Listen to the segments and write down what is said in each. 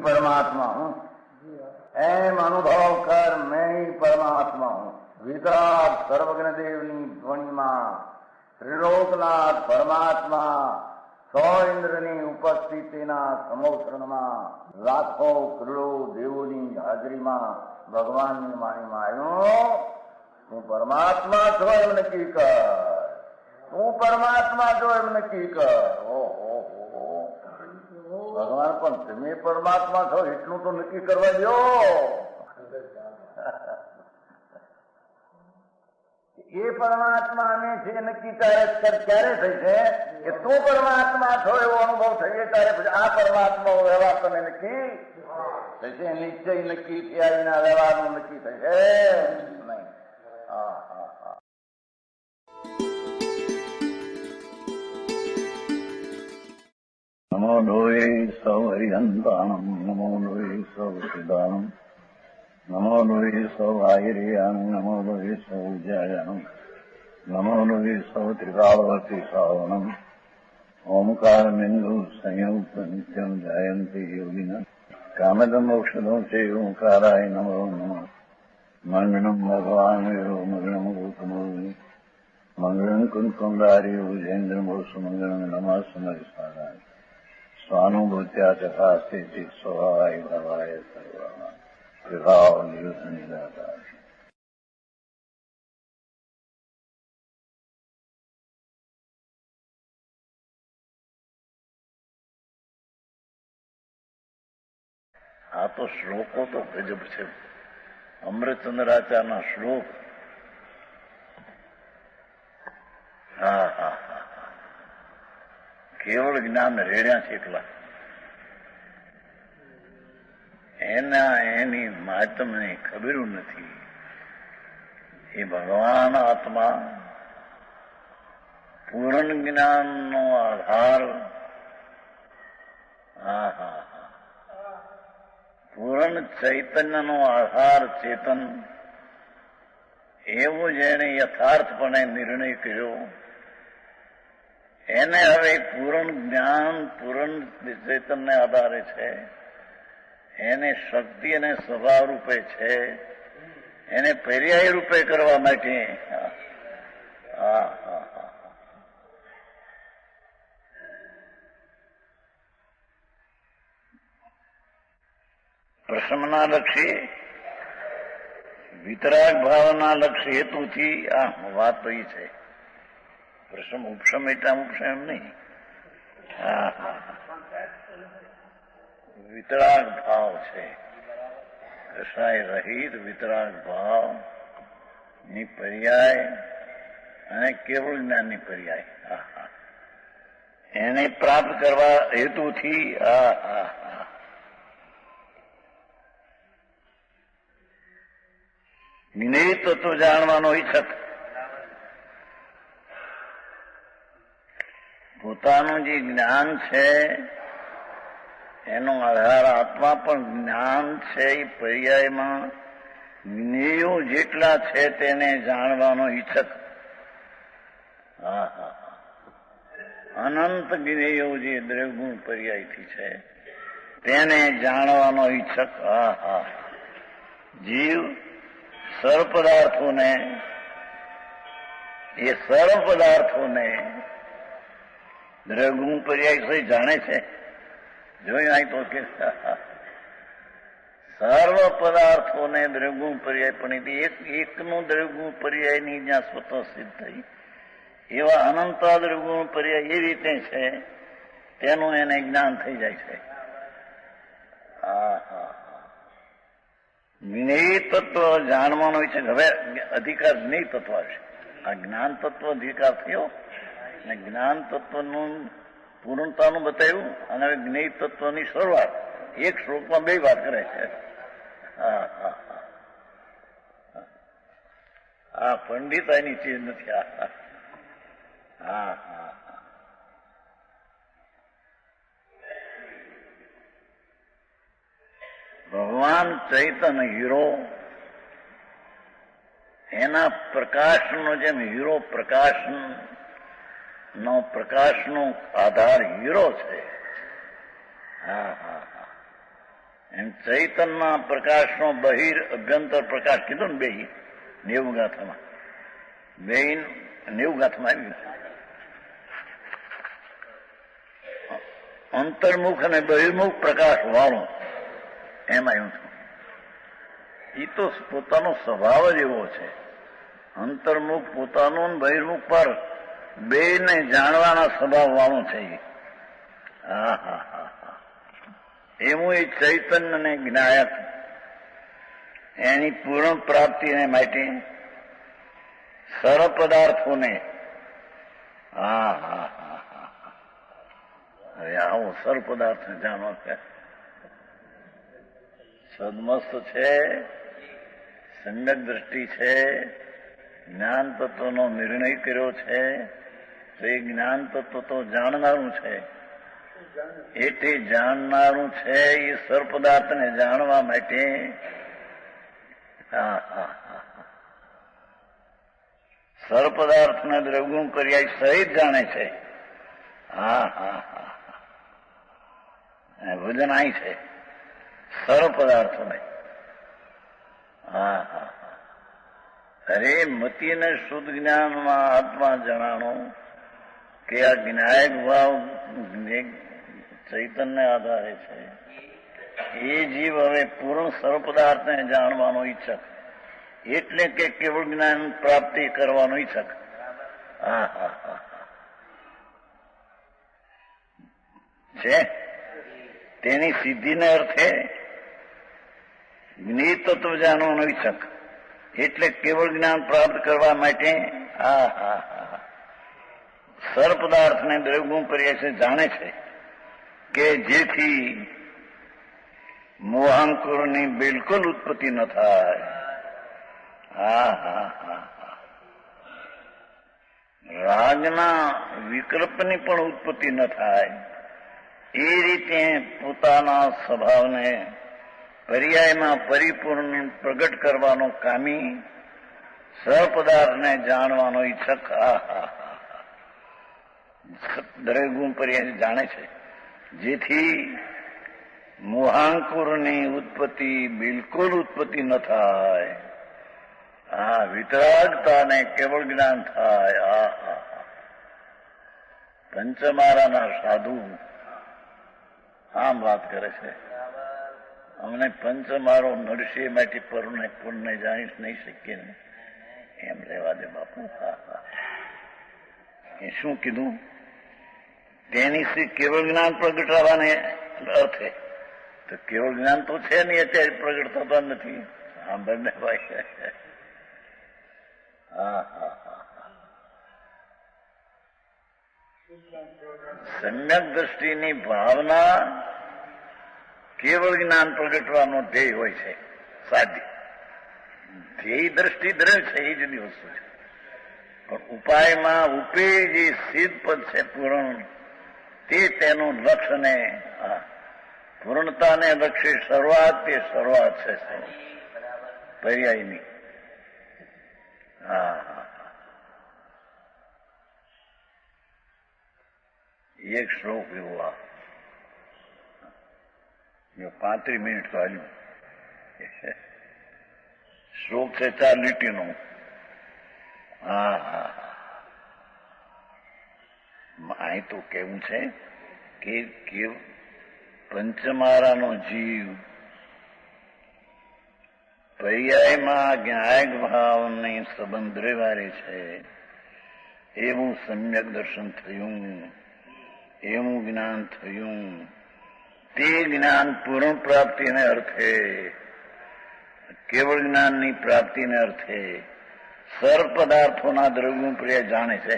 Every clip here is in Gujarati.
परमात्मा हूँ, एम अनुभव कर मैं ही परमात्मा हूँ। वितराग सर्वज्ञ देवनी ध्वनि में त्रिलोकनाथ परमात्मा 100 इंद्રની ઉપસ્થિતિના સમોત્સવમાં લાખો કરોડો દેવોની હાજરીમાં ભગવાનની વાણીમાં આવ્યો, તું પરમાત્મા છો એમ નક્કી કર, તું પરમાત્મા છો એમ નક્કી કર. ઓહો, ભગવાન પણ તમે પરમાત્મા છો એટલું તો નક્કી કરવા દો. એ પરમાત્માને છે નક્કી ક્યારે થઈ છે કે તું પરમાત્મા છો એવો અનુભવ થઈએ ત્યારે પછી આ પરમાત્મા વ્યવહાર તમે નક્કી થશે. નિશ્ચય નક્કી થયા વિના વ્યવહારનું નક્કી થશે નહીં. હા હા હા. નમો લોહે સૌ હરિહંતાણમ, નમો લોહે સૌ સિદ્ધાણમ, નમો લોહે સૌ આહિર્યાણમ, નમો લોહે સૌ જયાણમ, નમો લોહે સૌ ત્રિકાળવતી શ્રાવણમ. ઓમકાર બિંદુ સંયુક્ત નિત્યમ જાયંતિ યોગિના કામદમ મોક્ષદો છે ઓંકારાય નમો નમઃ. મંગળમ ભગવાન વિરો મંગળમ ગૌતમોર્મિ મંગળમ કુંકુંડાર્યો જૈન્દ્રમો સુમંગળમ નમઃ સમરિસારાય સ્વાનુભૂત્યા ચકાસ્તે સ્વભાવાય ભવાય સર્વા વિભાવ નિયુત નિરાકાર. આ તો શ્લોકો તો ગજબ છે. અમૃતચંદ્રાચાર્યના શ્લોક. હા હા હા, કેવળ જ્ઞાન રેડ્યા છે એકલા. એની મહાત્મને ખબર નથી. એ ભગવાન આત્મા પૂર્ણ જ્ઞાનનો આધાર. હા હા, પૂર્ણ ચૈતન્યનો આધાર ચેતન, એવો જેને યથાર્થપણે નિર્ણય કર્યો, એને હવે પૂર્ણ જ્ઞાન પૂર્ણ ચેતનને આધારે છે. એને શક્તિ અને સ્વભાવ રૂપે છે, એને પર્યાય રૂપે કરવા માટે. હા હા હા, પ્રસમના લક્ષી વિતરાગ ભાવના લક્ષ્ય હેતુથી આ વાત તો એ છે. પ્રસમ ઉપસમ એટલા ઉપસમ એમ નહીં. હા હા, વિતરાગ ભાવ છે. કસાય રહિત વિતરાગ ભાવ ની પર્યાય અને કેવળ જ્ઞાનની પર્યાય. હા હા, એને પ્રાપ્ત કરવા હેતુથી. હા હા હા, જ્ઞેય તત્વ જાણવાનો ઈચ્છક, પોતાનું જે જ્ઞાન છે એનો આધાર આત્મા પણ જ્ઞાન છે. એ પર્યાયમાં જ્ઞેયો જેટલા છે તેને જાણવાનો ઈચ્છક. હા હા, અનંત જ્ઞેયો જે દ્રવ્યગુણ પર્યાયથી છે તેને જાણવાનો ઈચ્છક. હા હા, જીવ સર્વ પદાર્થોને દ્રવ્યગુણ પર્યાય સહિત જાણે છે. જોયું અહીં તો કે સર્વ પદાર્થોને દ્રવ્યગુણ પર્યાય, પણ એકનું દ્રવ્યગુણ પર્યાયની જ્યાં સ્વતઃ સિદ્ધ થઈ એવા અનંત દ્રવ્યગુણ પર્યાય એ રીતે છે તેનું એને જ્ઞાન થઈ જાય છે. હા હા, જ્ઞેય તત્વ જાણવાનો છે. હવે અધિકાર જ્ઞેય તત્વ છે. આ જ્ઞાન તત્વ અધિકાર થયો અને જ્ઞાન તત્વનું પૂર્ણતાનું બતાવ્યું અને હવે જ્ઞેય તત્વની શરૂઆત એક શ્લોકમાં બે વાત કરે છે. હા હા હા, આ પંડિતાઈની ચીજ નથી. હા હા હા, ભગવાન ચૈતન્ય હીરો, એના પ્રકાશનો જેમ હીરો પ્રકાશનો આધાર હીરો છે. હા હા હા. એમ ચૈતન્યના પ્રકાશનો બહિર અભ્યંતર પ્રકાશ કીધું ને બે 90 ગાથામાં, બે 90 ગાથામાં આવ્યું છે. અંતર્મુખ અને બહિર્મુખ પ્રકાશ વાળું એમાં એવું છું. એ તો પોતાનો સ્વભાવ જ એવો છે. અંતર્મુખ પોતાનું બહિર્મુખ પર બેને જાણવાના સ્વભાવ વાળું છે. હા હા હા હા. એવું એ ચૈતન્યને જ્ઞાયક એની પૂર્ણ પ્રાપ્તિને માટે સર્વ પદાર્થોને હા હા હા હા હવે આવો સર્વ પદાર્થને જાણો છે. સદમસ્ત છે, સમ્યક દ્રષ્ટિ છે, જ્ઞાન તત્વનો નિર્ણય કર્યો છે, તો એ જ્ઞાન તત્વ તો જાણનારું છે. એટલે જાણનારું છે એ સર્વ પદાર્થને જાણવા માટે હા હા હા સર્વ પદાર્થના દ્રવગુણ પર્યાય સહિત જાણે છે. હા હા હા વજન અહીં છે સર્વ પદાર્થોને. હા હા હા. અરે મતીને શુદ્ધ જ્ઞાનમાં આત્મા જણાણો કે આ જ્ઞાયક ભાવ ચૈતન્ય આધારે છે. એ જીવ હવે પૂર્ણ સર્વ પદાર્થને જાણવાનો ઈચ્છક, એટલે કે કેવળ જ્ઞાન પ્રાપ્તિ કરવાનો ઈચ્છક. હા હા હા છે. તેની સિદ્ધિને અર્થે જ્ઞેય તત્વ જાણવાનો ઈચ્છક, એટલે કેવળ જ્ઞાન પ્રાપ્ત કરવા માટે હા હા હા સર્વ પદાર્થને દ્રવ્યગુણ પર્યાય જાણે છે કે જેથી મોહાંકુરની બિલકુલ ઉત્પત્તિ ન થાય. હા હા હા હા. રાગના વિકલ્પની પણ ઉત્પત્તિ ન થાય. એ રીતે પોતાના સ્વભાવને પર્યાયમાં પરિપૂર્ણ પ્રગટ કરવાનો કામી સપદાર્થને જાણવાનો ઈચ્છક દ્રવ્યગુણ પર્યાય જાણે છે, જેથી મોહાંકુરની ઉત્પત્તિ બિલકુલ ઉત્પત્તિ ન થાય. હા, વિતરાગતાને કેવળ જ્ઞાન થાય. પંચમારાના સાધુ આમ વાત કરે છે, અમને પંચમારો નડશે માટે પરને પૂર્ણ જાણી નહીં શકીએ ને, એમ રહેવા દે બાપુ. એ શું કીધું? તેની શ્રી કેવળ જ્ઞાન પ્રગટાવાને અર્થે તો કેવળ જ્ઞાન તો છે નહીં, અત્યારે પ્રગટ થતા નથી. સાંભળને ભાઈ. સમ્યક દ્રષ્ટિની ભાવના કેવળ જ્ઞાન પ્રગટવાનો ધ્યેય હોય છે. સાધી ધ્યેય દ્રષ્ટિ દ્રવ્ય છે, એ જુદી વસ્તુ છે. પણ ઉપાયમાં ઉપે જે સિદ્ધ પદ છે પૂર્ણ, તે તેનું લક્ષ્ય ને પૂર્ણતાને લક્ષ્ય શરૂઆત તે શરૂઆત છે પર્યાયની. એક શ્લોક એવો 35 મિનિટ તો હાલ્યું. શ્લોક છે 4 લીટીનો. અહીં તો કેવું છે કે પંચમારાનો જીવ પર્યાયમાં જ્ઞાયક ભાવની સંબંધ રહેવારે છે. એવું સમ્યક દર્શન થયું, એવું જ્ઞાન થયું. તે જ્ઞાન પૂર્ણ પ્રાપ્તિને અર્થે, કેવળ જ્ઞાનની પ્રાપ્તિને અર્થે સર્વ પદાર્થોના દ્રવ્ય પ્રિય જાણે છે.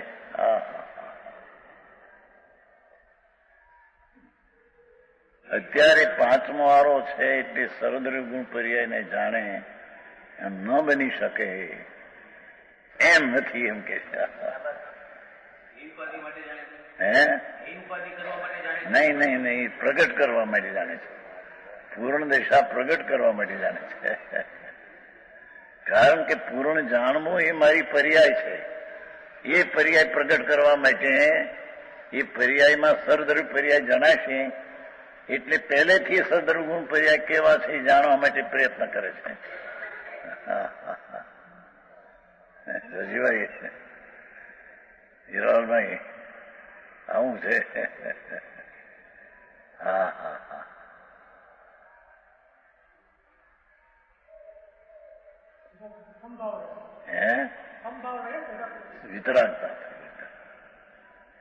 અત્યારે 5મો વારો છે એટલે સર્વદ્રવ્ય પર્યાયને જાણે એમ ન બની શકે, એમ નથી એમ કે નહીં, પ્રગટ કરવા માટે જાણે છે. પૂર્ણ દશા પ્રગટ કરવા માટે જાણે છે. કારણ કે પૂર્ણ જાણવું એ મારી પર્યાય છે. એ પર્યાય પ્રગટ કરવા માટે એ પર્યાયમાં સરદરૂપ પર્યાય જણાશે એટલે પહેલેથી સરદરૂપ ગુણ પર્યાય કેવા છે એ જાણવા માટે પ્રયત્ન કરે છે. રજીભાઈ, હિરાલભાઈ, આવું છે. હા હા હા. વિતરાગતા,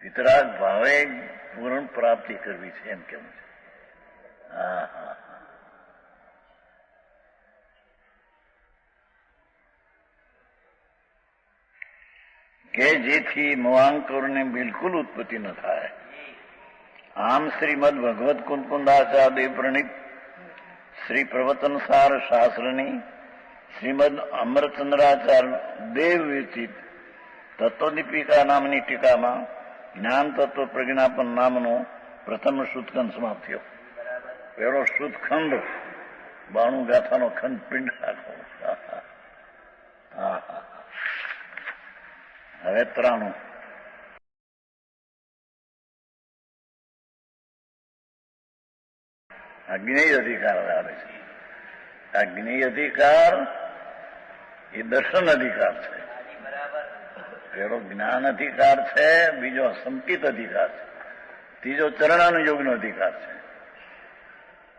વિતરાગ ભાવે પૂર્ણ પ્રાપ્તિ કરવી છે એમ કેવું છે. હા હા હા. કે જેથી મોહાંકરોને બિલકુલ ઉત્પત્તિ ન થાય. આમ શ્રીમદ ભગવત કુંકુંદાચાર્ય પ્રણીત શ્રી પ્રવચનસાર શાસ્ત્રની શ્રીમદ અમરચંદ્રાચાર્ય દેવ વિરચિત તત્વદીપિકા નામની ટીકામાં જ્ઞાન તત્વ પ્રજ્ઞાપન નામનો પ્રથમ શુદ્ધખંડ સમાપ્ત થયો. પેલો શુદ્ધખંડ 92 ગાથાનો ખંડ પિંડ રાખો. હવે 93 અજ્ઞેય અધિકાર આવે છે. અજ્ઞેય અધિકાર એ દર્શન અધિકાર છે. પેલો જ્ઞાન અધિકાર છે, બીજો સંકિત અધિકાર છે, ત્રીજો ચરણાનુયોગનો અધિકાર છે.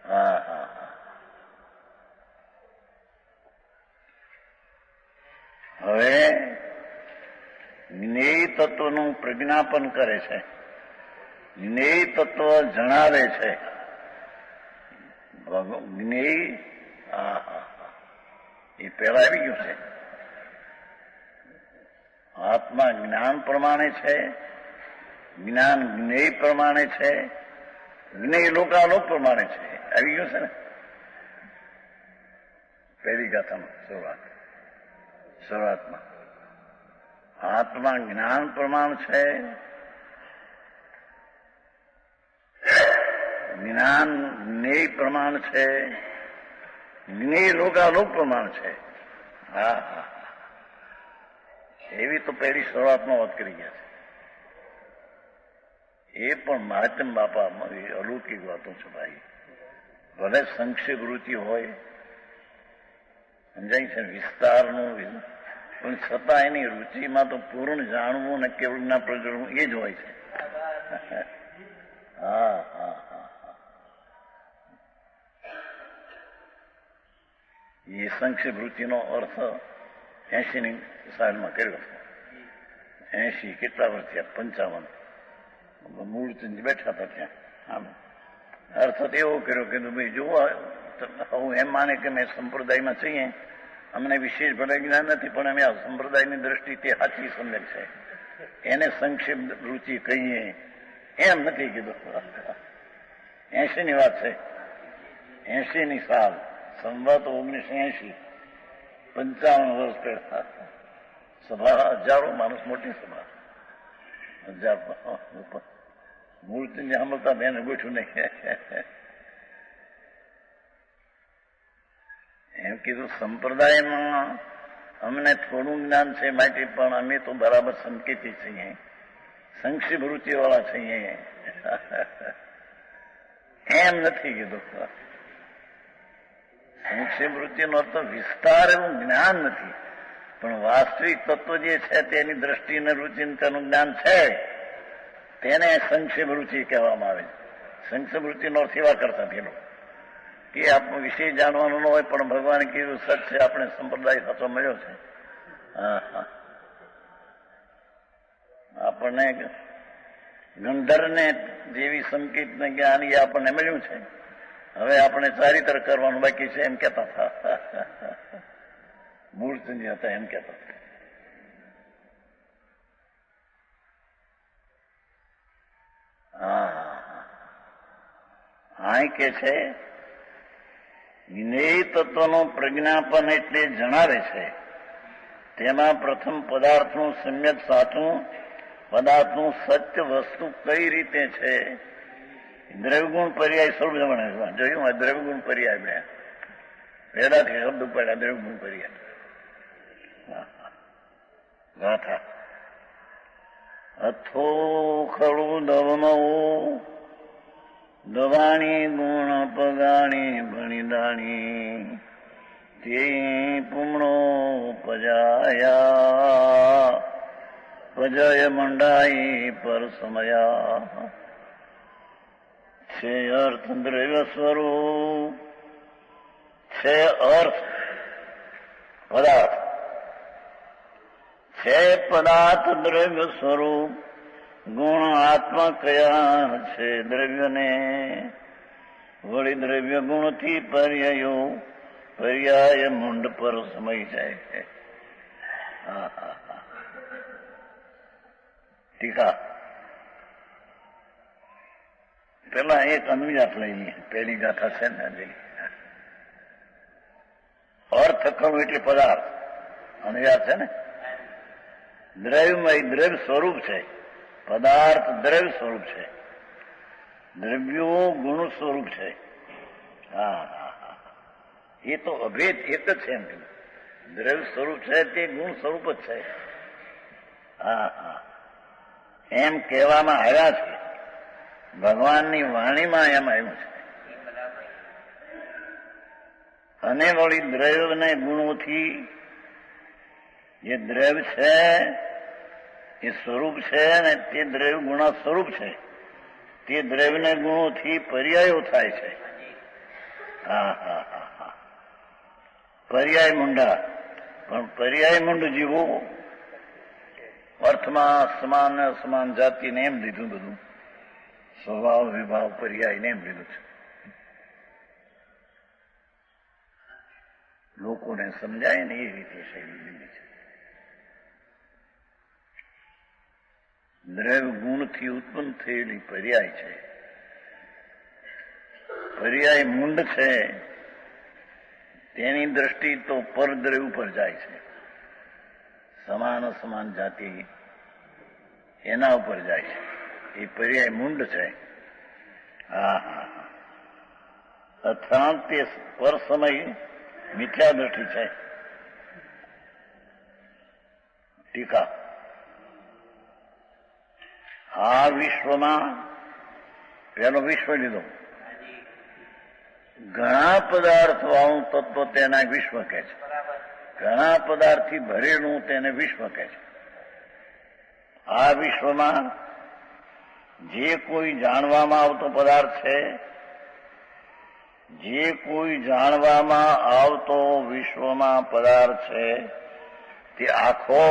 હા હા હા. હવે જ્ઞેય તત્વનું પ્રજ્ઞાપન કરે છે, જ્ઞેય તત્વ જણાવે છે. જ્ઞેય એ પહેલા આવી ગયું છે. આત્મા જ્ઞાન પ્રમાણે છે, જ્ઞાન જ્ઞેય પ્રમાણે છે, જ્ઞેય લોકાલોક પ્રમાણે છે. આવી ગયું છે ને પહેલી ગાથામાં શરૂઆતમાં. આત્મા જ્ઞાન પ્રમાણ છે, જ્ઞાન જ્ઞેય પ્રમાણ છે, જ્ઞેય લોકાલોક પ્રમાણ છે. હા હા. એવી તો પહેલી શરૂઆતમાં વાત કરી ગયા છે. એ પણ મહાત્મ બાપા અલૌકિક વાતો છે ભાઈ. ભલે સંક્ષેપ રૂચિ હોય, સમજાય છે, વિસ્તારનું, પણ છતાં એની રૂચિમાં તો પૂર્ણ જાણવું ને કેવળ ના પ્રજ્ઞવું એ જ હોય છે. હા હા હા. એ સંક્ષેપ વૃત્તિનો અર્થ 80ની સાલમાં કર્યો છે. 80 કેટલા વર્ષ થયા? 55. મૂળચંદ બેઠા હતા ત્યાં. આમ અર્થ તો એવો કર્યો કે ભાઈ જુઓ, હું એમ માને કે મેં સંપ્રદાયમાં છીએ, અમને વિશેષ ભલે જ્ઞાન નથી, પણ અમે આ સંપ્રદાયની દ્રષ્ટિથી સાચી સમજ છે, એને સંક્ષેપ રુચિ કહીએ એમ નથી કીધું. 80ની વાત છે. 80ની સાલ, સંવત 1980, 55 વર્ષ પહેલા. સભા હજારો માણસ, મોટી સભા, 1000. મૂર્તિને સાંભળતા બેને ગોઠવું નહીં. એમ કીધું સંપ્રદાયમાં અમને થોડું જ્ઞાન છે માટે, પણ અમે તો બરાબર સંકેતી છીએ, સંક્ષિપ્ત રૂચિવાળા છીએ. એમ નથી કીધું. સંક્ષિપ્ત વૃત્તિનો અર્થ વિસ્તાર એવું જ્ઞાન નથી, પણ વાસ્તવિક તત્વ જે છે તેની દ્રષ્ટિને રુચિ તેનું જ્ઞાન છે, તેને સંક્ષેપ રુચિ કહેવામાં આવે છે. સંક્ષેપ વૃત્તિનો અર્થ એવા કરતા પેલો કે આપણો વિષય જાણવાનો ન હોય, પણ ભગવાને કીધું સચ છે, આપણે સંપ્રદાય સાચો મળ્યો છે. આપણને ગંધર્વને જેવી સંકેત ને જ્ઞાન એ આપણને મળ્યું છે. હવે આપણે ચારિત્ર કરવાનું બાકી છે એમ કહેતા હતા. મૂળચંદી હતા એમ કહેતા હતા. આ કે છે જ્ઞેય તત્વનું પ્રજ્ઞાપન એટલે જણાવે છે. તેમાં પ્રથમ પદાર્થનું સમ્યક, 7 પદાર્થનું સત્ય વસ્તુ કઈ રીતે છે દ્રવ્યગુણ પર્યાય સ્વરૂપ જમણે જોયું હોય દ્રવ્યગુણ પર્યાય બે પેલાથી શબ્દ પડ્યા દ્રવ્યગુણ પર્યાય ગાથા અથો ખળું દવમો દવાણી ગુણ પગાણી ભણીદાણી તે પુમણો પજાયા પજય મંડાઈ પર સમયા છે અર્થ દ્રવ્ય સ્વરૂપ છે અર્થ પદાર્થ છે પદાર્થ દ્રવ્ય સ્વરૂપ ગુણ આત્મા કયા છે દ્રવ્યને વળી દ્રવ્ય ગુણથી પર્યાયો પર્યાય મુંડ પર સમય જાય છે ટીકા પેલા એક અનુયાત લઈ લઈએ પહેલી ગાથા છે ને અર્થ કરું એટલે પદાર્થ અનુયાત છે ને દ્રવ્યમય દ્રવ્ય સ્વરૂપ છે પદાર્થ દ્રવ્ય સ્વરૂપ છે દ્રવ્યો ગુણ સ્વરૂપ છે એ તો અભેદ એક જ છે એમ દ્રવ્ય સ્વરૂપ છે તે ગુણ સ્વરૂપ જ છે એમ કહેવામાં આવ્યા છે ભગવાનની વાણીમાં એમ આવ્યું છે અને વળી દ્રવ્ય અને ગુણોથી જે દ્રવ્ય છે એ સ્વરૂપ છે ને તે દ્રવ્ય ગુણા સ્વરૂપ છે તે દ્રવ્યને ગુણોથી પર્યાયો થાય છે પર્યાય મુંડા પણ પર્યાય મુંડ જીવો અર્થમાં સમાન અસમાન જાતિને એમ લીધું બધું સ્વભાવ વિભાવ પર્યાયને એમ લીધું છે લોકોને સમજાય ને એ રીતે શૈલી લીધી છે દ્રવ્ય ગુણથી ઉત્પન્ન થયેલી પર્યાય છે પર્યાય મુંડ છે તેની દ્રષ્ટિ તો પરદ્રવ્ય ઉપર જાય છે સમાન સમાન જાતિ એના ઉપર જાય છે એ પર્યાય મુંડ છે અથાંત તે પર સમય મિથ્યા દ્રષ્ટિ છે ટીકા આ વિશ્વમાં પેલો વિશ્વ લીધો ઘણા પદાર્થ વાળું તત્વ તેના વિશ્વ કહે છે ઘણા પદાર્થથી ભરેલું તેને વિશ્વ કહે છે આ વિશ્વમાં જે કોઈ જાણવામાં આવતો પદાર્થ છે જે કોઈ જાણવામાં આવતો વિશ્વમાં પદાર્થ છે તે આખો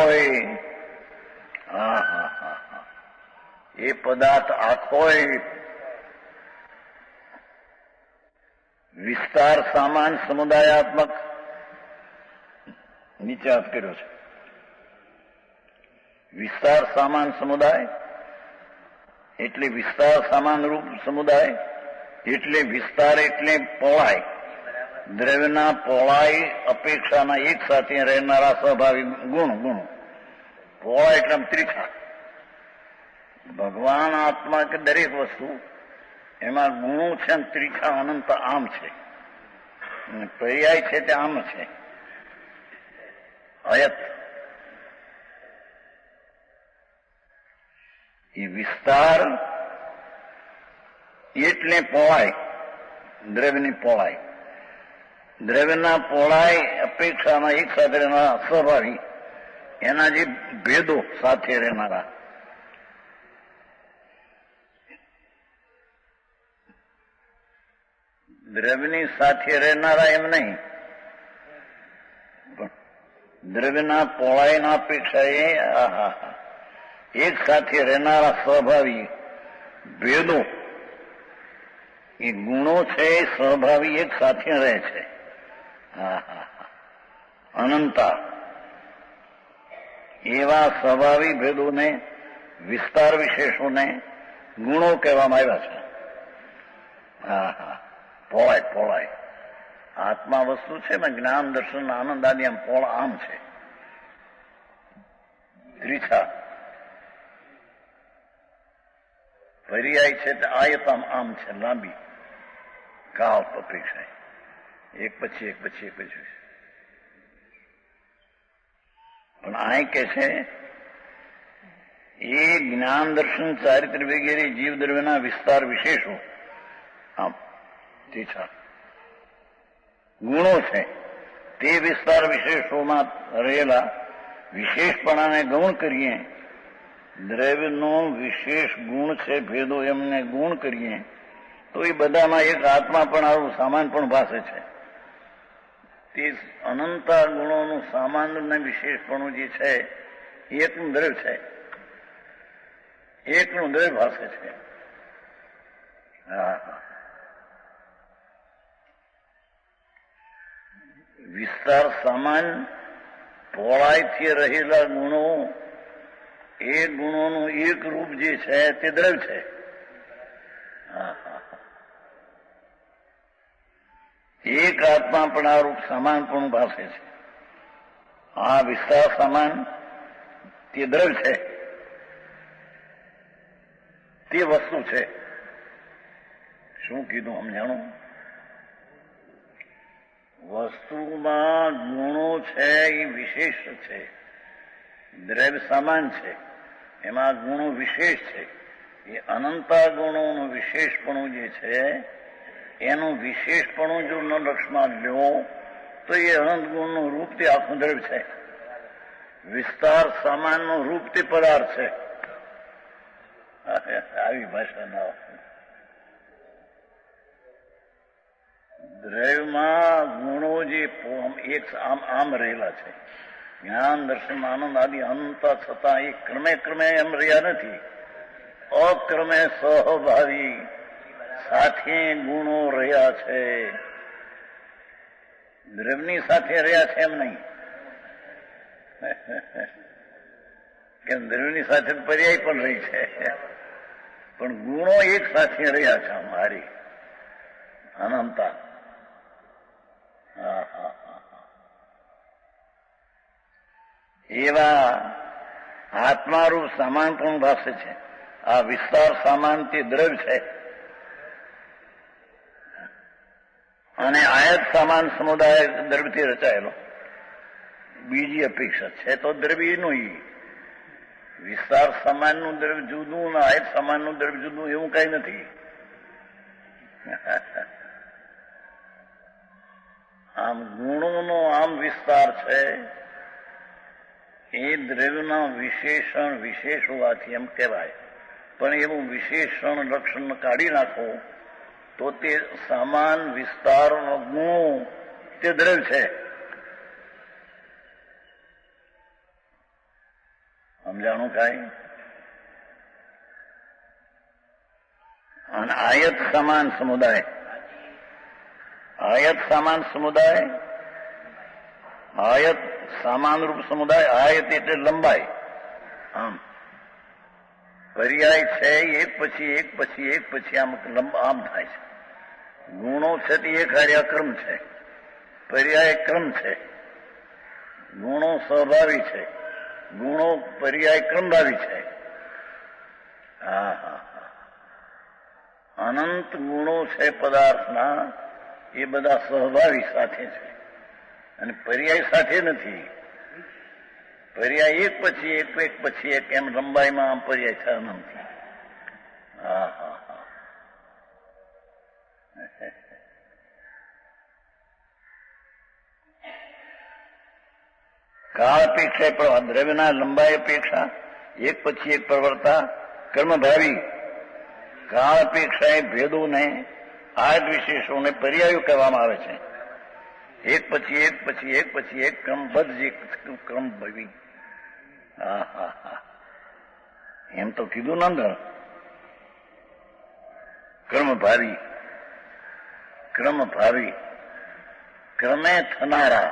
એ પદાર્થ આખો વિસ્તાર સામાન સમુદાયાત્મક નીચે અર્થ કર્યો છે વિસ્તાર સામાન સમુદાય એટલે વિસ્તાર સામાન રૂપ સમુદાય એટલે વિસ્તાર એટલે પહોળાઈ દ્રવ્યના પહોળાઈ અપેક્ષાના એક સાથે રહેનારા સ્વાભાવિક ગુણ પહોળાઈ એટલે ત્રિખા ભગવાન આત્મા કે દરેક વસ્તુ એમાં ગુણો છે ત્રિખા અનંત આમ છે પર્યાય છે તે આમ છે અયત એ વિસ્તાર એટલે પહોળાઈ દ્રવ્યની પહોળાઈ દ્રવ્યના પહોળાઈ અપેક્ષાના એક સાથે રહેનારા સ્વાભાવિક એના જે ભેદો સાથે રહેનારા દ્રવ્યની સાથે રહેનારા એમ નહીં પણ દ્રવ્યના પહોળાઈના અપેક્ષાએ એક સાથે રહેનારા સ્વભાવી ભેદો એ ગુણો છે સ્વભાવી એક સાથે રહે છે અનંતા એવા સ્વભાવી ભેદોને વિસ્તાર વિશેષોને ગુણો કહેવામાં આવ્યા છે પહોળાઈ આત્મા વસ્તુ છે ને જ્ઞાન દર્શન આનંદ આદિ આમ પહોળા આમ છે ત્રિછા પર્યાય છે તે આયતામ આમ છે, લાંબી કાળ અપેક્ષા, એક પછી એક પછી એક પછી. પણ આ કે છે એ જ્ઞાન દર્શન ચારિત્ર વગેરે જીવ દ્રવ્યના વિસ્તાર વિશેષો, આમ તે ગુણો છે તે વિસ્તાર વિશેષોમાં રહેલા વિશેષપણાને ગૌણ કરીએ, દ્રવ્યનો વિશેષ ગુણ છે ભેદો એમને ગુણ કરીએ તો એ બધામાં એક આત્મા પણ આવું સામાન પણ ભાષે છે. તે અનંતા ગુણોનું સામાન્ય વિશેષપણું જે છે એકનું દ્રવ્ય છે, એકનું દ્રવ્ય ભાષે છે. વિસ્તાર સામાન પહોળાઈથી રહેલા ગુણો, એ ગુણોનું એક રૂપ જે છે તે દ્રવ્ય છે. એક આત્મા પણ આ રૂપ સમાન પણ ભાષે છે. આ વિસ્તાર સમાન તે દ્રવ્ય છે, તે વસ્તુ છે. શું કીધું સમજાણું? વસ્તુમાં ગુણો છે એ વિશેષ છે, દ્રવ્ય સમાન છે, એમાં ગુણો વિશેષ છે. એ અનંતા ગુણોનું વિશેષપણું જે છે એનું વિશેષપણું જો ન લક્ષમાં લ્યો તો એ અનંત ગુણનું રૂપ તે આખું દ્રવ્ય છે. વિસ્તાર સામાનનું રૂપ તે પદાર્થ છે. આવી ભાષા ના દ્રવ્યમાં ગુણો જે એક આમ રહેલા છે. જ્ઞાન દર્શન આનંદ આદિ અનંતા છતાં એ ક્રમે ક્રમે એમ રહ્યા નથી. અક્રમે સહભાવી સાથે ગુણો રહ્યા છે. દ્રવ્યની સાથે રહ્યા છે એમ નહીં, કે દ્રવ્યની સાથે પર્યાય પણ રહી છે, પણ ગુણો એક સાથે રહ્યા છે અમારી અનંતા. એવા આત્મારૂપ સમાન પણ ભાષે છે. આ વિસ્તાર સામાન તે દ્રવ્ય છે અને આયત સામાન સમુદાય દ્રવ્યથી રચાયેલો. બીજી અપેક્ષા છે તો દ્રવ્યનું વિસ્તાર સમાનનું દ્રવ્ય જુદું ને આયત સમાનનું દ્રવ્ય જુદું એવું કઈ નથી. આમ ગુણોનો આમ વિસ્તાર છે એ દ્રવ્યના વિશેષણ વિશેષ હોવાથી એમ કહેવાય. પણ એવું વિશેષણ લક્ષણ કાઢી નાખો તો તે સમાન વિસ્તારનો ગુણો તે દ્રવ્ય છે. સમજાણું કાંઈ? અને આયત સમાન સમુદાય, આયત સમાન સમુદાય, આયત સમાન રૂપ સમુદાય. આયત એટલે લંબાઈ. આમ પર્યાય છે એક પછી એક પછી એક પછી આમ આમ થાય છે. ગુણો છે તે એક હાર્યા ક્રમ છે, પર્યાય ક્રમ છે. ગુણો સ્વભાવી છે, ગુણો પર્યાય ક્રમભાવી છે. અનંત ગુણો છે પદાર્થના, એ બધા સ્વભાવી સાથે છે અને પર્યાય સાથે નથી. પર્યાય એક પછી એક એક પછી એક એમ લંબાઈમાં આમ પર્યાય છે અનંત. કાળ અપેક્ષા પણ દ્રવ્યના લંબાઈ અપેક્ષા એક પછી એક પ્રવર્તા કર્મભાવી. કાળ અપેક્ષા એ ભેદોને આદ વિશેષોને પર્યાયો કહેવામાં આવે છે. એક પછી એક પછી એક પછી એક ક્રમબદ્ધ જે ક્રમભાવી. એમ તો કીધું ને અંદર કર્મભાવી, ક્રમભાવી, ક્રમે થનારા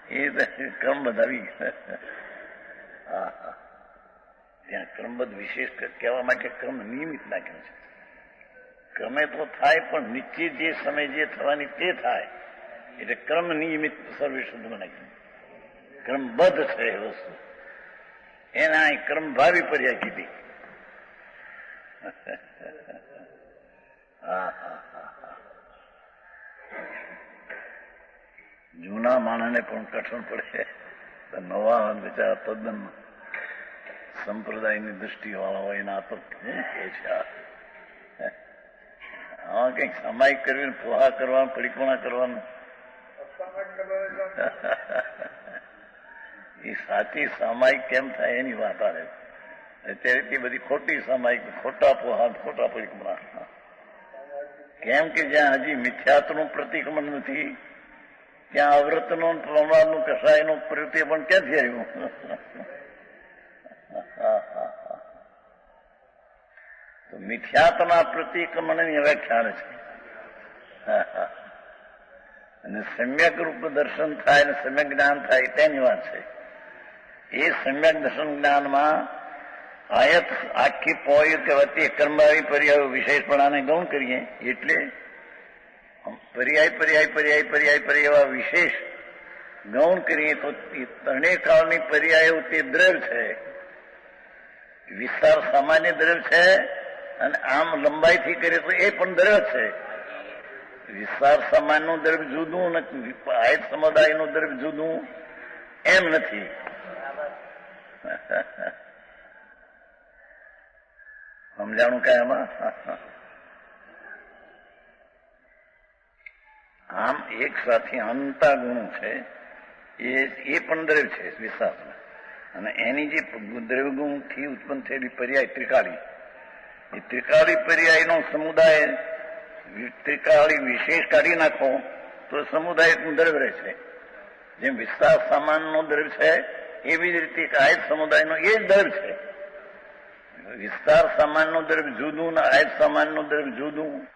એ ક્રમ બધાવી. ત્યાં ક્રમબદ્ધ વિશેષ કહેવા માટે ક્રમ નિયમિત નાખ્યો છે. ક્રમે તો થાય પણ નિશ્ચિત જે સમય જે થવાની તે થાય એટલે ક્રમ નિયમિત સર્વશુદ્ધમાં નાખ્યું. ક્રમબદ્ધ છે એ વસ્તુ, એના ક્રમભાવી પર્યાય કીધી. હા હા હા હા. જૂના માણસને પણ કઠણ પડે, તો નવા બિચારા તદ્દન સંપ્રદાયની દૃષ્ટિ વાળા હોય ના તો શું કે છે હા કંઈક સામાયિક કરવી, પોહા કરવાનું, પરિપૂર્ણ કરવાનું. એ સાચી સામાયિક કેમ થાય એની વાત આવે. અત્યારે તે બધી ખોટી સામાયિક, ખોટા પોહા, ખોટા પરિપૂર્ણ. કેમ કે જ્યાં હજી મિથ્યાત્વનું પ્રતિક્રમણ નથી ત્યાં અવ્રતનું, પ્રમાણનું, કસાયનું પ્રત્યે પણ ક્યાંથી આવ્યું? તો મિથ્યાત્વના પ્રતિક્રમણની વ્યાખ્યા છે. અને સમ્યક રૂપ દર્શન થાય અને સમ્યક જ્ઞાન થાય તેની વાત છે. એ સમ્યક દર્શન જ્ઞાનમાં આયત આખી પોય કહેવાતી કર્મવાળી પર્યાય વિશેષપણાને ગૌણ કરીએ એટલે પર્યાય પર્યાય પર્યાય પર્યાય પર્યાય વિશેષ ગૌણ કરીએ તો ત્રણેય કાળની પર્યાયો તે દ્રવ્ય છે. વિસ્તાર સામાન્ય દ્રવ્ય છે અને આમ લંબાઈથી કરીએ તો એ પણ દ્રવ્ય છે. વિસ્તાર સામાન્યનું દ્રવ્ય જુદું નથી, આયત સમુદાયનું દ્રવ્ય જુદું એમ નથી. સમજાણું કઈ આમાં? આમ એક સાથે અનંતા ગુણો છે એ પણ દ્રવ્ય છે વિસ્તારમાં, અને એની જે દ્રવ્યગુણથી ઉત્પન્ન થયેલી પર્યાય ત્રિકાળી, એ ત્રિકાળી પર્યાયનો સમુદાય ત્રિકાળી વિશેષ કાઢી નાખો તો સમુદાય દ્રવ્ય રહે છે. જેમ વિસ્તાર સામાનનો દ્રવ્ય છે એવી જ રીતે આયત સમુદાયનો એ જ દ્રવ્ય છે. વિસ્તાર સામાનનું દ્રવ્ય જુદું ને આયત સામાનનું દ્રવ્ય જુદું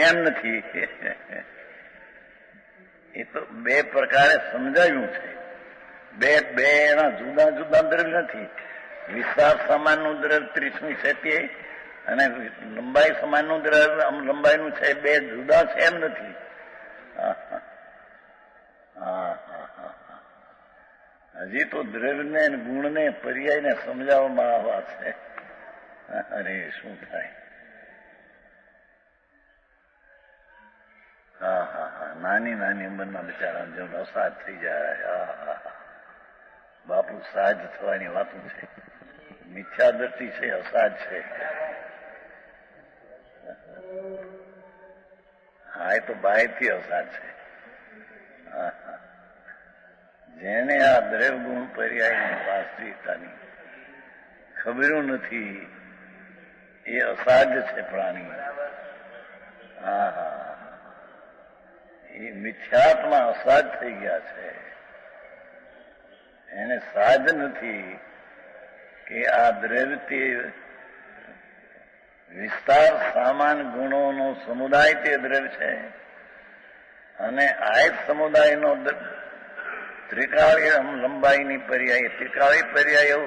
એમ નથી. એ તો બે પ્રકારે સમજાયું છે. બે એના જુદા જુદા દ્રવ્ય નથી. વિસ્તાર સમાનનું દ્રવ્ય 30મી છે તે, અને લંબાઈ સમાનનું દ્રવ્ય લંબાઈનું છે, બે જુદા છે એમ નથી. હજી તો દ્રવ્યને ગુણને પર્યાયને સમજાવવામાં આવવા છે. અરે શું થાય! હા હા હા, નાની નાની ઉંમરના બિચારા જો અસાજ થઈ જાય. બાપુ સાજ થવાની વાતો છે. મિથ્યાદર્શી છે, અસાજ છે. હા, એ તો બાયથી અસાજ છે. જેને આ દ્રવ્ય ગુણ પર્યાયની વાસ્તવિકતાની ખબરું નથી એ અસાજ છે પ્રાણી. હા હા, એ મિથ્યાત્મા અસાજ થઈ ગયા છે. એને સાજ નથી કે આ દ્રવ્ય તે વિસ્તાર સામાન ગુણોનો સમુદાય તે દ્રવ્ય છે, અને આયત સમુદાયનો ત્રિકાળી લંબાઈની પર્યાય, ત્રિકાળી પર્યાયો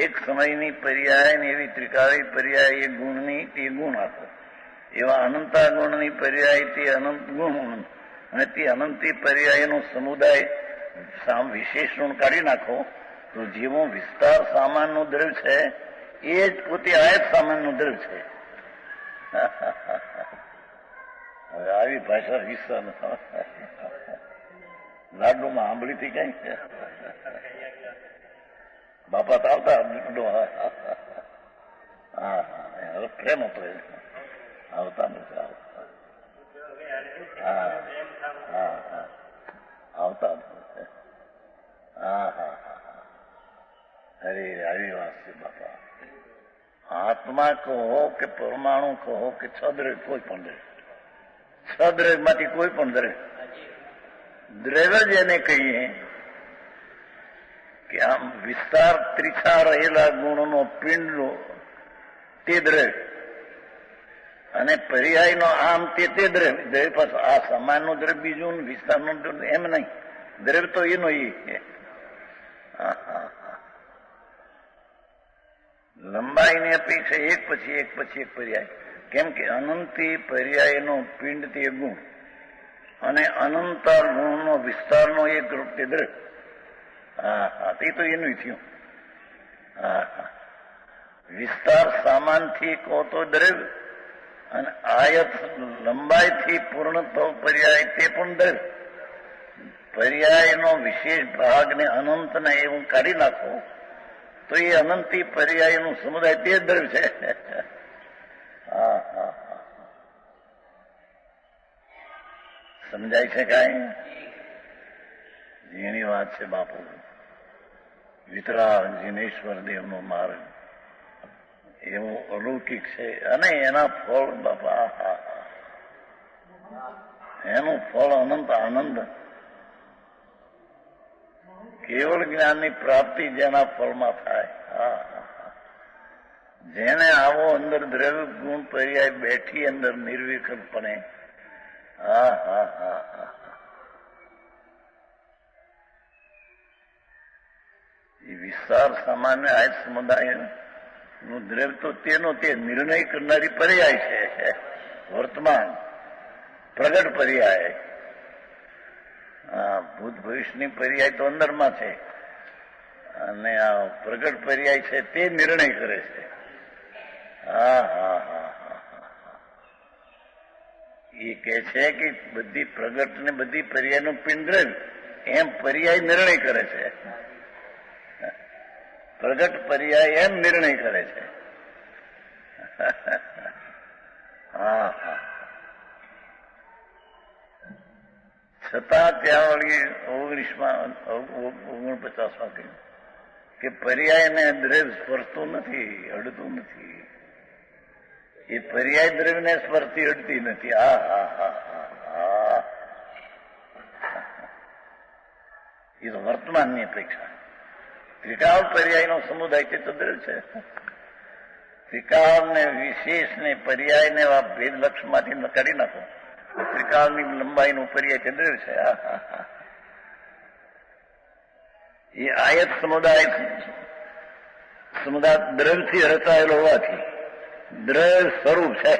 એક સમયની પર્યાય ને એવી ત્રિકાળી પર્યાય એ ગુણની તે ગુણ આપો, એવા અનંતા ગુણની પર્યાય તે અનંત ગુણ, અને તે અનંતી પર્યાયનો સમુદાય વિશેષ ગુણ કાઢી નાખો તો જેવો વિસ્તાર સામાનનું દ્રવ્ય છે એ જ પોતે આયત સામાનનું દ્રવ્ય છે. હવે આવી ભાષા વિસ્તાર લાડુમાં આંબળીથી કઈ બાપા તો આવતા. હા હા, પ્રેમ હતો આવતા નથી. હા હા હા, આવતા. હા હા હા, અરે આવી વાત છે બાપા. આત્મા કહો કે પરમાણુ કહો કે છદ્રવ્ય, કોઈ પણ દ્રવ્ય, છદ્રવ્યમાંથી કોઈ પણ દ્રવ્ય જ એને કહીએ કે આમ વિસ્તાર ત્રિછા રહેલા ગુણોનો પિંડનો તે દ્રવ્ય, અને પર્યાયનો આમ તે દ્રવ્ય. દ્રવ્ય પાછું આ સમાનનું દ્રવ્ય બીજું, વિસ્તારનું દ્રવ્ય એમ નહીં. દ્રવ્ય તો એનો એ લંબાઈની અપેક્ષા એક પછી એક પછી એક પર્યાય. કેમ કે અનંતી પર્યાયનો પિંડ તે ગુણ, અને અનંતા ગુણનો વિસ્તારનો એક રૂપ તે દ્રવ્ય. હા હા, તે તો એનું થયું. વિસ્તાર સામાનથી કહો તો દ્રવ્ય, અને આયત લંબાઈથી પૂર્ણ તો પર્યાય તે પણ દ્રવ્ય. પર્યાયનો વિશેષ ભાગને અનંતને એવું કાઢી નાખો તો એ અનંતી પર્યાયનું સમુદાય તે દ્રવ્ય છે. સમજાય છે કાંઈ? જેની વાત છે બાપુ. વિતરાગ જીનેશ્વર દેવનો માર્ગ એવું અલૌકિક છે, અને એના ફળ બાપા, એનું ફળ અનંત આનંદ. કેવળ જ્ઞાનની પ્રાપ્તિ જેના ફળમાં થાય, જેને આવો અંદર દ્રવ્ય ગુણ પર્યાય બેઠી અંદર નિર્વિકલ્પણે, એ વિસ્તાર સામાન્ય આય સમુદાય નું દ્રવ્ય તો તેનો તે નિર્ણય કરનારી પર્યાય છે. વર્તમાન પ્રગટ પર્યાય, ભૂત ભવિષ્યની પર્યાય તો અંદરમાં છે, અને આ પ્રગટ પર્યાય છે તે નિર્ણય કરે છે. એ કહે છે કે બધી પ્રગટ ને બધી પર્યાયનું પિંડ એમ પર્યાય નિર્ણય કરે છે. પ્રગટ પર્યાય એમ નિર્ણય કરે છે. છતાં ત્યાં વળી 49માં કહ્યું કે પર્યાયને દ્રવ્ય સ્પર્શતું નથી, અડતું નથી. એ પર્યાય દ્રવ્યને સ્પર્શતી અડતી નથી. એ તો વર્તમાનની અપેક્ષા. ત્રિકાળ પર્યાયનો સમુદાય તે તો દ્રવ્ય છે. ત્રિકાળ ને વિશેષ ને પર્યાય ને ભેદ લક્ષમાંથી કાઢી નાખો, ત્રિકાળની લંબાઈનું પર્યાય તે દ્રવ્ય છે. એ આયત સમુદાય દ્રવ્યથી રચાયેલો હોવાથી દ્રવ્ય સ્વરૂપ છે.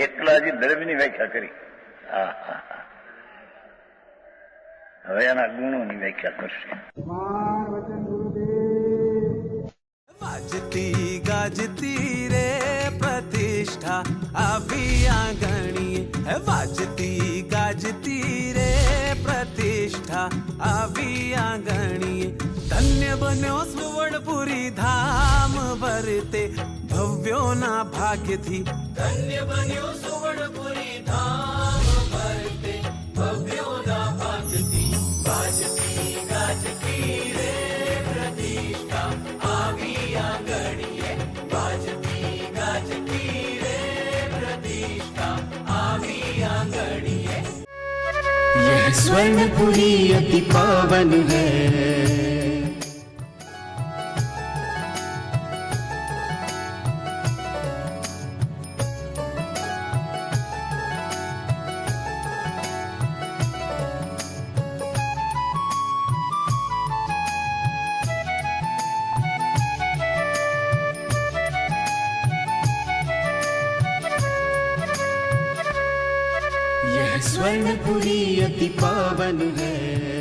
એકલા હજી દ્રવ્યની વ્યાખ્યા કરી. હવે એના ગુણોની વ્યાખ્યા કરશે. વાજતી ગાજતી રે પ્રતિષ્ઠા આવી આંગણીએ, વાજતી ગાજતી રે પ્રતિષ્ઠા આવી આંગણીએ. ધન્ય બન્યો સુવર્ણપુરી ધામ વર્તે ભવ્યોના ભાગ્યથી. ધન્ય બન્યો સુવર્ણપુરી ધામ વર્તે ભવ્યોના ભાગ્યથી. વાજતી ગાજતી રે પ્રતિષ્ઠા આવી આંગણીએ, વાજતી ગાજતી રે પ્રતિષ્ઠા આવી આંગણીએ. यह स्वर्णपुरी अति पावन है. यह स्वर्णपुरी अति पावन है.